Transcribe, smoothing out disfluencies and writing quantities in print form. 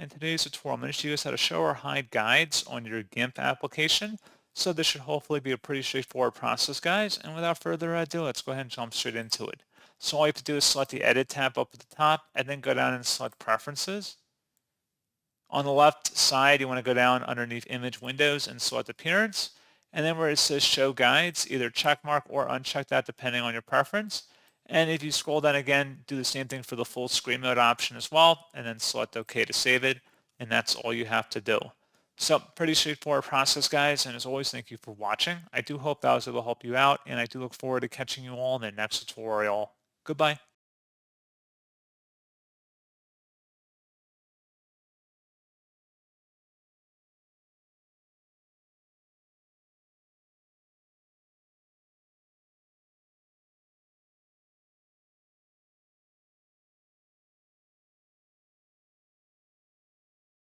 In today's tutorial, I'm going to show you guys how to show or hide guides on your GIMP application. So this should hopefully be a pretty straightforward process, guys. And without further ado, let's go ahead and jump straight into it. So all you have to do is select the Edit tab up at the top and then go down and select Preferences. On the left side, you want to go down underneath Image Windows and select Appearance. And then where it says Show Guides, either check mark or uncheck that depending on your preference. And if you scroll down again, do the same thing for the full screen mode option as well, and then select OK to save it. And that's all you have to do. So pretty straightforward process, guys. And as always, thank you for watching. I do hope that was able to help you out, and I do look forward to catching you all in the next tutorial. Goodbye.